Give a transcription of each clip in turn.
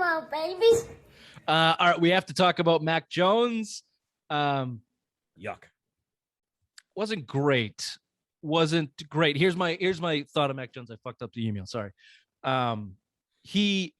Hello, babies. All right, we have to talk about Mac Jones. Yuck. Wasn't great. Here's my thought of Mac Jones. I fucked up the email. Sorry. He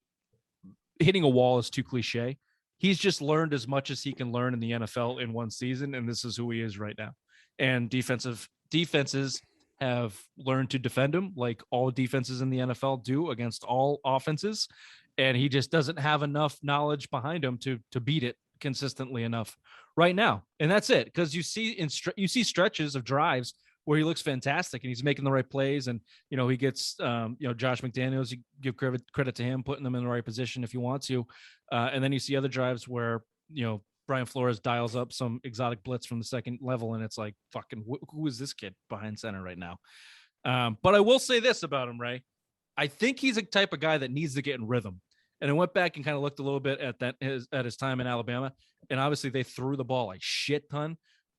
hitting a wall is too cliche. He's just learned as much as he can learn in the NFL in one season, and this is who he is right now. And defenses have learned to defend him like all defenses in the NFL do against all offenses. And he just doesn't have enough knowledge behind him to beat it consistently enough right now. And that's it. Because you see stretches of drives where he looks fantastic and he's making the right plays. And, he gets, Josh McDaniels, you give credit to him, putting them in the right position if you want to. And then you see other drives where, Brian Flores dials up some exotic blitz from the second level. And it's like, fucking, who is this kid behind center right now? But I will say this about him, Ray. I think he's a type of guy that needs to get in rhythm. And I went back and kind of looked a little bit at his time in Alabama. And obviously they threw the ball a shit ton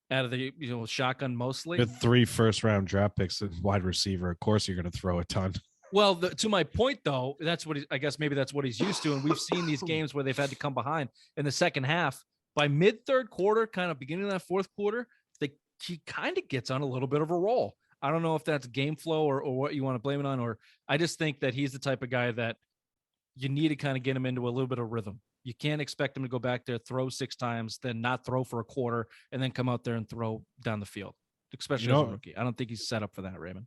out of the shotgun mostly. With 3 first-round draft picks and wide receiver, of course you're going to throw a ton. Well, to my point, though, that's what I guess maybe that's what he's used to. And we've seen these games where they've had to come behind in the second half. By mid-third quarter, kind of beginning of that fourth quarter, he kind of gets on a little bit of a roll. I don't know if that's game flow or what you want to blame it on, or I just think that he's the type of guy that you need to kind of get him into a little bit of rhythm. You can't expect him to go back there, throw 6 times, then not throw for a quarter, and then come out there and throw down the field, especially as a rookie. I don't think he's set up for that, Raymond.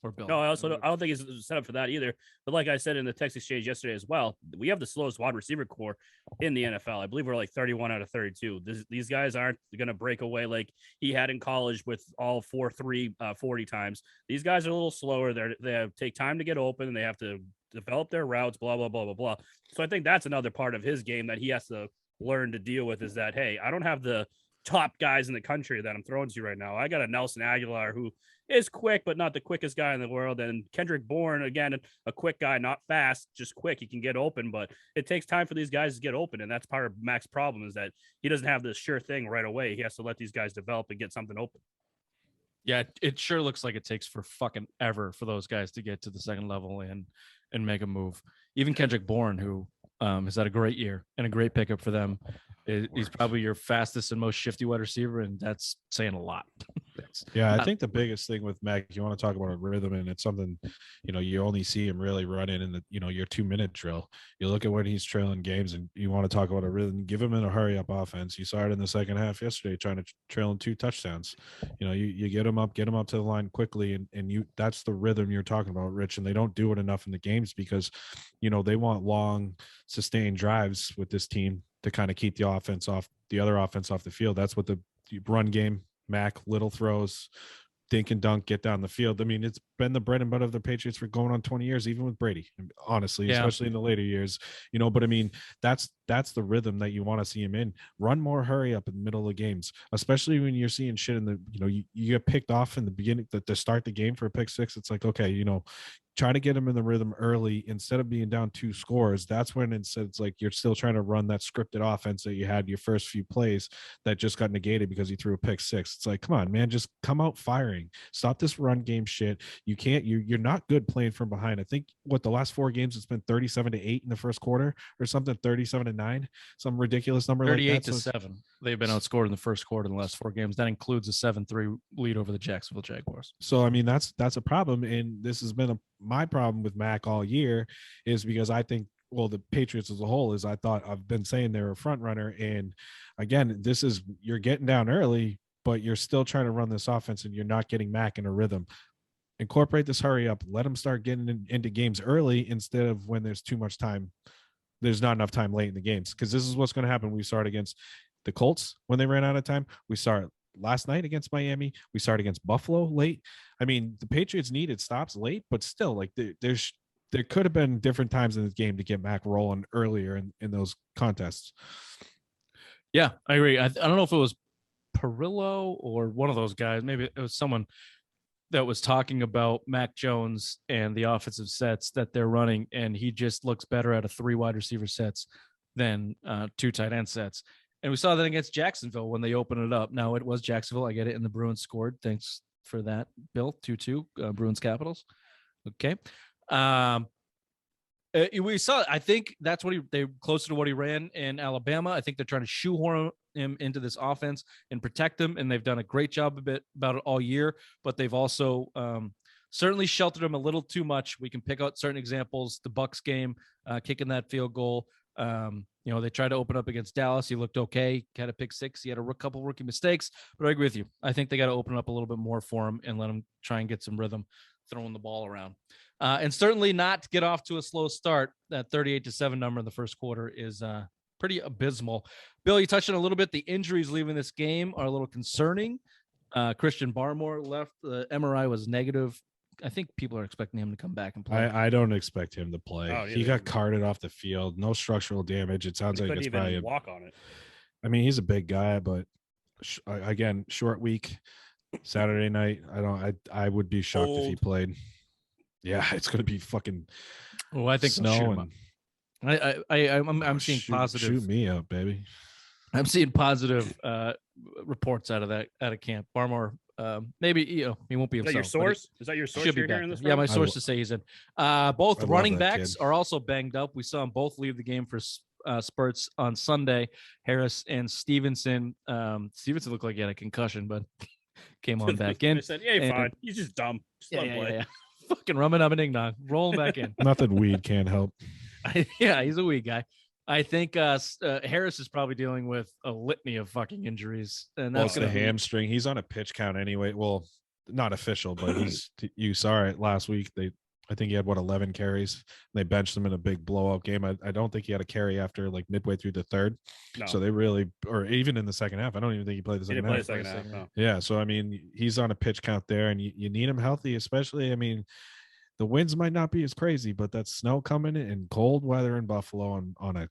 Or Bill. No, I don't think he's set up for that either. But like I said in the text exchange yesterday as well, we have the slowest wide receiver core in the NFL. I believe we're like 31 out of 32. These guys aren't going to break away like he had in college with all 4.3 40 times. These guys are a little slower. They take time to get open, and they have to develop their routes, blah, blah, blah, blah, blah. So I think that's another part of his game that he has to learn to deal with, is that, hey, I don't have the top guys in the country that I'm throwing to you right now. I got a Nelson Aguilar who is quick, but not the quickest guy in the world. And Kendrick Bourne, again, a quick guy, not fast, just quick. He can get open, but it takes time for these guys to get open. And that's part of Mac's problem, is that he doesn't have this sure thing right away. He has to let these guys develop and get something open. Yeah, it sure looks like it takes for fucking ever for those guys to get to the second level and make a move. Even Kendrick Bourne, who has had a great year and a great pickup for them. He's probably your fastest and most shifty wide receiver, and that's saying a lot. I think the biggest thing with Mac, you want to talk about a rhythm, and it's something, you only see him really running in the, your 2-minute drill. You look at when he's trailing games, and you want to talk about a rhythm, give him in a hurry up offense. You saw it in the second half yesterday, trying to trail in 2 touchdowns. You get him up to the line quickly, and that's the rhythm you're talking about, Rich. And they don't do it enough in the games because, they want long, sustained drives with this team to kind of keep the other offense off the field. That's what the run game, Mac, little throws, dink and dunk, get down the field. I mean, it's been the bread and butter of the Patriots for going on 20 years, even with Brady, honestly, especially in the later years, but I mean, that's the rhythm that you want to see him in. Run more hurry up in the middle of games, especially when you're seeing shit in the, you get picked off in the beginning to start the game for a pick 6. It's like, okay, try to get him in the rhythm early instead of being down 2 scores. That's when it's like you're still trying to run that scripted offense that you had your first few plays that just got negated because you threw a pick 6. It's like, come on, man, just come out firing. Stop this run game shit. You can't. You're not good playing from behind. I think the last 4 games it's been 37-8 in the first quarter or something, 37-9, some ridiculous number. 38-7. They've been outscored in the first quarter in the last 4 games. That includes a 7-3 lead over the Jacksonville Jaguars. So I mean, that's a problem, and this has been my problem with Mac all year, is because I think, the Patriots as a whole, is I've been saying they're a front runner. And again, you're getting down early, but you're still trying to run this offense and you're not getting Mac in a rhythm. Incorporate this hurry up, let him start getting into games early instead of when there's too much time. There's not enough time late in the games, because this is what's going to happen. We start against the Colts when they ran out of time. We start last night against Miami. We started against Buffalo late. I mean, the Patriots needed stops late, but still, like there could have been different times in this game to get Mac rolling earlier in those contests. Yeah, I agree. I don't know if it was Perillo or one of those guys. Maybe it was someone that was talking about Mac Jones and the offensive sets that they're running, and he just looks better out of 3 wide receiver sets than 2 tight end sets. And we saw that against Jacksonville when they opened it up. Now, it was Jacksonville. I get it. And the Bruins scored. Thanks for that, Bill. 2-2, Bruins Capitals. Okay. And We saw. I think that's what they closer to what he ran in Alabama. I think they're trying to shoehorn him into this offense and protect him, and they've done a great job about it all year. But they've also certainly sheltered him a little too much. We can pick out certain examples. The Bucks game, kicking that field goal. They tried to open up against Dallas. He looked okay. Had a pick six. He had a couple rookie mistakes. But I agree with you. I think they got to open up a little bit more for him and let him try and get some rhythm throwing the ball around. And certainly not get off to a slow start. That 38-7 number in the first quarter is pretty abysmal. Bill, you touched on a little bit. The injuries leaving this game are a little concerning. Christian Barmore left. The MRI was negative. I think people are expecting him to come back and play. I don't expect him to play. Oh, he got carted off the field. No structural damage. It sounds like it's probably walk on it. I mean, he's a big guy, but again, short week, Saturday night. I would be shocked if he played. Yeah, it's going to be fucking. Well, I think snow. I'm seeing positive. Shoot me up, baby. I'm seeing positive reports out of camp. Barmore, maybe he won't be himself. Is that your source? Is that your source? Should be back. Yeah, my sources say he's in. Both running backs are also banged up. We saw them both leave the game for spurts on Sunday. Harris and Stevenson. Stevenson looked like he had a concussion, but came on back in. Said, yeah, fine. He's just dumb. Just let him play. Yeah. Fucking rumming up and ding dong. Roll him back in. Nothing weed can't help. Yeah, he's a weed guy. I think Harris is probably dealing with a litany of fucking injuries, and that's the hamstring. He's on a pitch count anyway. Well, not official, but you saw it last week. I think he had 11 carries. They benched him in a big blowout game. I don't think he had a carry after like midway through the third. No. So they really, or even in the second half, I don't even think he played the second half. No. Yeah. So I mean, he's on a pitch count there, and you need him healthy, especially. I mean, the winds might not be as crazy, but that's snow coming and cold weather in Buffalo on a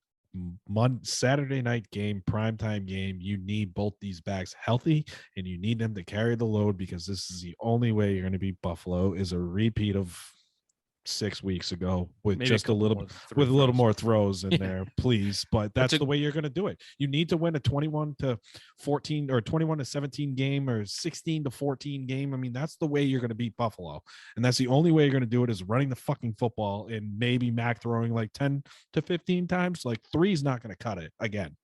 Saturday night game, primetime game. You need both these backs healthy, and you need them to carry the load, because this is the only way you're going to beat Buffalo. Is a repeat of 6 weeks ago with maybe just a little more throws in there, please. But that's the way you're going to do it. You need to win a 21-14 or 21-17 game or 16-14 game. I mean, that's the way you're going to beat Buffalo, and that's the only way you're going to do it, is running the fucking football, and maybe Mac throwing like 10 to 15 times. Like 3 is not going to cut it again.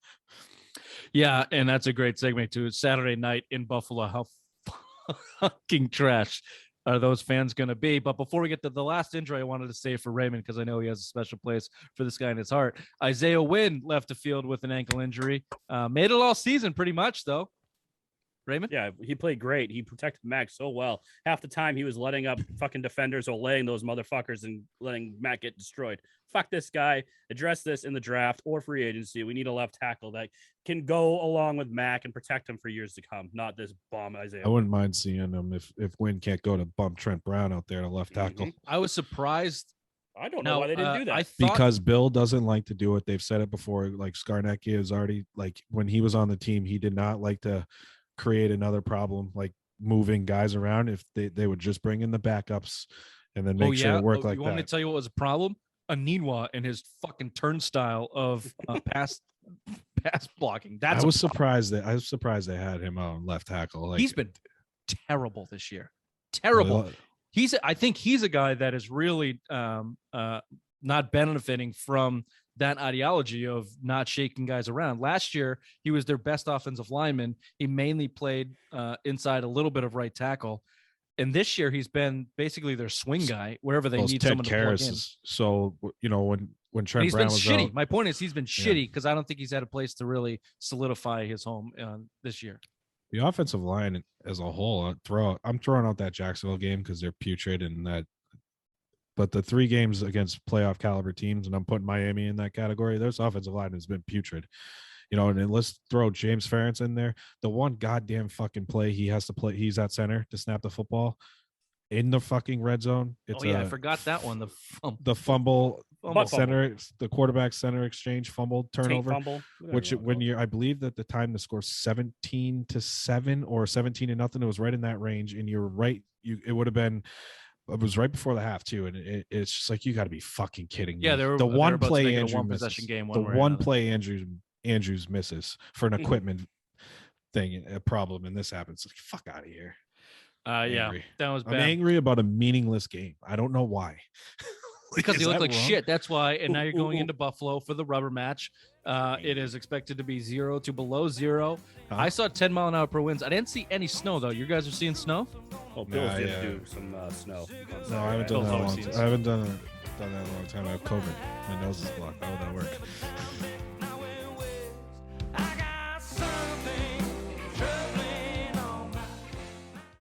Yeah, and that's a great segment too. It's Saturday night in Buffalo. How fucking trash are those fans going to be? But before we get to the last injury, I wanted to say for Raymond, because I know he has a special place for this guy in his heart. Isaiah Wynn left the field with an ankle injury. Made it all season pretty much, though. Raymond? Yeah, he played great. He protected Mac so well. Half the time he was letting up fucking defenders or laying those motherfuckers and letting Mac get destroyed. Fuck this guy. Address this in the draft or free agency. We need a left tackle that can go along with Mac and protect him for years to come, not this bomb Isaiah. I wouldn't mind seeing him if Wynn can't go to bump Trent Brown out there to left tackle. I was surprised. I don't know why they didn't do that. Because Bill doesn't like to do it. They've said it before. Like Skarnecki is already, like, when he was on the team, he did not like to create another problem, like moving guys around. If they would just bring in the backups and then make sure it worked like that. You want me to tell you what was a problem? Aningwa and his fucking turnstile of pass blocking. I was surprised they had him on left tackle. Like, he's been terrible this year. Terrible. I think he's a guy that is really not benefiting from that ideology of not shaking guys around. Last year, he was their best offensive lineman. He mainly played inside, a little bit of right tackle. And this year, he's been basically their swing guy wherever they need someone to plug in. So, when Trent Brown was shitty. out, my point is he's been shitty because I don't think he's had a place to really solidify his home this year. The offensive line as a whole, I'm throwing out that Jacksonville game because they're putrid and that. But the 3 games against playoff caliber teams, and I'm putting Miami in that category, their offensive line has been putrid. And then let's throw James Ferentz in there. The one goddamn fucking play he has to play, he's at center to snap the football in the fucking red zone. I forgot that one. The fumble center, the quarterback center exchange fumble turnover, which I believe that the time to score 17-7 or 17-0, it was right in that range. And you're right. It would have been. It was right before the half too, and it's just like, you got to be fucking kidding me. Yeah, the one play Andrew possession game. The one play Andrews misses for an equipment thing, a problem, and this happens. Like, fuck out of here. Yeah, that was bad. I'm angry about a meaningless game. I don't know why. because Is they look that like wrong? shit. That's why. And now you're going Ooh. into Buffalo for the rubber match. It is expected to be 0 to below 0. Huh? I saw 10 mile an hour per winds. I didn't see any snow though. You guys are seeing snow? Oh, Bill's Nah, gonna yeah. do some snow. No, I haven't Bill's done that. always Long seen I haven't done that in a long time. I have COVID. My nose is blocked. How would that work?